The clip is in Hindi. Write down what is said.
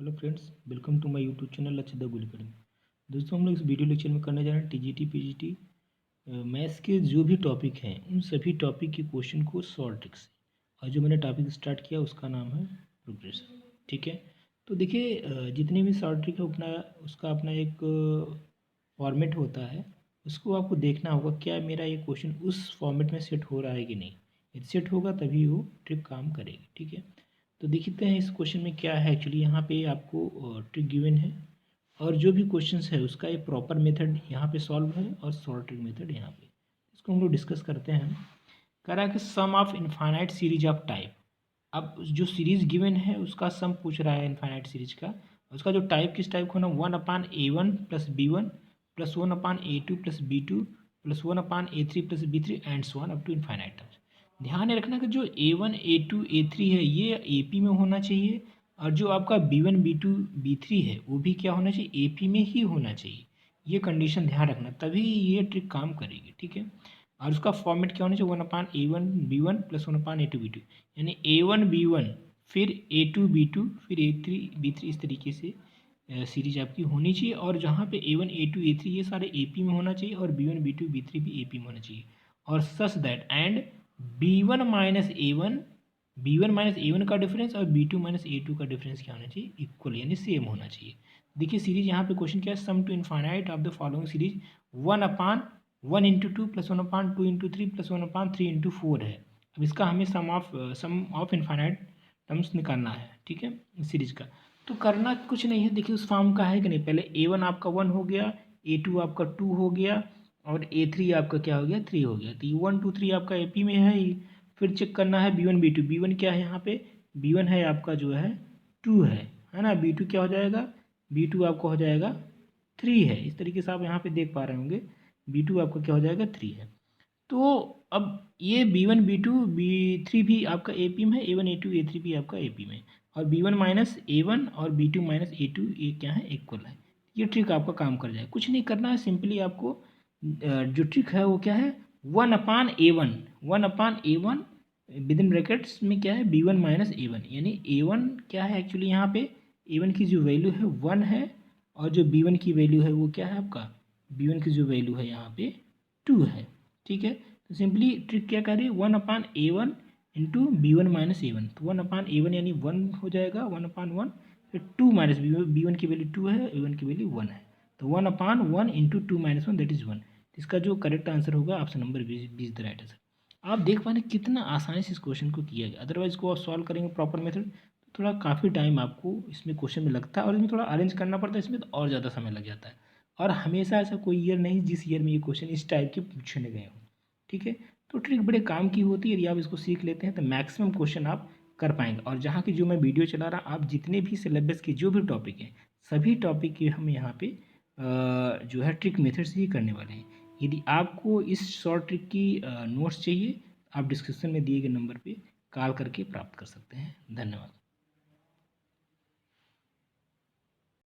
Hello friends, welcome to my YouTube channel Lakshya the goal academy. दोस्तों, हम लोग इस वीडियो लेक्चर में करने जा रहे हैं टीजीटी पीजीटी मैथ्स के जो भी टॉपिक हैं उन सभी टॉपिक के क्वेश्चन को सॉल्व ट्रिक से। और जो मैंने टॉपिक स्टार्ट किया उसका नाम है प्रोग्रेशन। ठीक है, तो देखिए जितने भी सॉल्व ट्रिक है अपना उसका अपना एक फॉर्मेट होता है। उसको आपको देखना होगा क्या मेरा ये क्वेश्चन उस फॉर्मेट में सेट हो रहा है कि नहीं। यदि सेट होगा तभी वो ट्रिक काम करेगी। ठीक है, तो देखते हैं इस क्वेश्चन में क्या है। एक्चुअली यहाँ पे आपको ट्रिक गिवन है और जो भी क्वेश्चंस है उसका एक प्रॉपर मेथड यहाँ पे सॉल्व है और सॉल्व ट्रिक मेथड यहाँ पे। इसको हम लोग डिस्कस करते हैं। कह रहा है कि sum of infinite series of type. अब जो सीरीज गिवन है उसका सम पूछ रहा है इनफाइनाइट सीरीज का। उसका जो टाइप किस टाइप का होना, 1/A1 + B1 +1/A2 + B2 +1/A3 + B3 and so on up to infinite. ध्यान रखना कि जो A1 A2 A3 है ये AP में होना चाहिए और जो आपका B1 B2 B3 है वो भी क्या होना चाहिए, AP में ही होना चाहिए। ये कंडीशन ध्यान रखना, तभी ये ट्रिक काम करेगी। ठीक है, और उसका फॉर्मेट क्या होना चाहिए, 1/A1 B1 + 1/A2 B2, यानी A1 B1 फिर A2 B2 फिर A3 B3, इस तरीके से सीरीज आपकी होनी चाहिए। और जहाँ पे A1 A2 A3 ये सारे AP में होना चाहिए और B1 B2 B3 भी AP में होना चाहिए। और सच दैट एंड B1 का डिफरेंस और B2 - A2 का डिफरेंस क्या होना चाहिए, इक्वल यानी सेम होना चाहिए। देखिए सीरीज यहाँ पे क्वेश्चन क्या है, sum to infinite of the following series 1/1 × 2 + 1/2 × 3 + 1/3 × 4 है। अब इसका हमें सम ऑफ इनफाइनाइट टर्म्स निकालना है। ठीक है, सीरीज का तो करना कुछ नहीं है। देखिए उस फॉर्म का है कि नहीं, पहले A1 आपका 1 हो गया, A2 आपका 2 हो गया और A3 आपका क्या हो गया, 3 हो गया। तो ये 1 2 3 आपका AP में है ही। फिर चेक करना है B1 B2। B1 क्या है यहाँ पे, B1 है आपका जो है 2 है ना। B2 क्या हो जाएगा, B2 आपका हो जाएगा 3 है। इस तरीके से आप यहाँ पे देख पा रहे होंगे B2 आपका क्या हो जाएगा 3 है। तो अब ये B1 B2 B3 भी आपका AP में है, A1 A2 A3 भी आपका AP में, और B1 - A1 और B2 - A2 ये क्या है, इक्वल है। ये ट्रिक आपका काम कर जाएगा। कुछ नहीं करना है, सिंपली आपको जो ट्रिक है वो क्या है, 1/A1 विद इन ब्रैकेट्स में क्या है B1 - A1, यानी A1 क्या है एक्चुअली यहाँ पे, A1 की जो वैल्यू है 1 है और जो B1 की वैल्यू है वो क्या है आपका, B1 की जो वैल्यू है यहाँ पे 2 है। ठीक है, तो सिंपली ट्रिक क्या कर रही है, 1/A1 इंटू B1 - A1। तो 1/A1 यानी 1 हो जाएगा, 1/1 फिर 2 माइनस B1 की वैल्यू 2 है, A1 की वैल्यू 1 है। तो 1/1 इंटू 2 - 1 दैट इज़ 1। इसका जो करेक्ट आंसर होगा option number 20 the right answer. आप देख पा रहे हैं कितना आसानी से इस क्वेश्चन को किया गया। अदरवाइज को आप सॉल्व करेंगे प्रॉपर मेथड तो थोड़ा काफ़ी टाइम आपको इसमें क्वेश्चन में लगता है और इसमें थोड़ा अरेंज करना पड़ता है, इसमें तो और ज़्यादा समय लग जाता है। और हमेशा ऐसा कोई ईयर नहीं जिस ईयर में ये क्वेश्चन इस टाइप के पूछे गए हों। ठीक है, तो ट्रिक बड़े काम की होती है। यदि आप इसको सीख लेते हैं तो मैक्सिमम क्वेश्चन आप कर पाएंगे। और जहाँ की जो मैं वीडियो चला रहा, आप जितने भी सिलेबस के जो भी टॉपिक हैं सभी टॉपिक के हम यहाँ पे जो है ट्रिक मेथड से ही करने वाले हैं। यदि आपको इस शॉर्ट ट्रिक की नोट्स चाहिए, आप डिस्क्रिप्शन में दिए गए नंबर पे कॉल करके प्राप्त कर सकते हैं। धन्यवाद।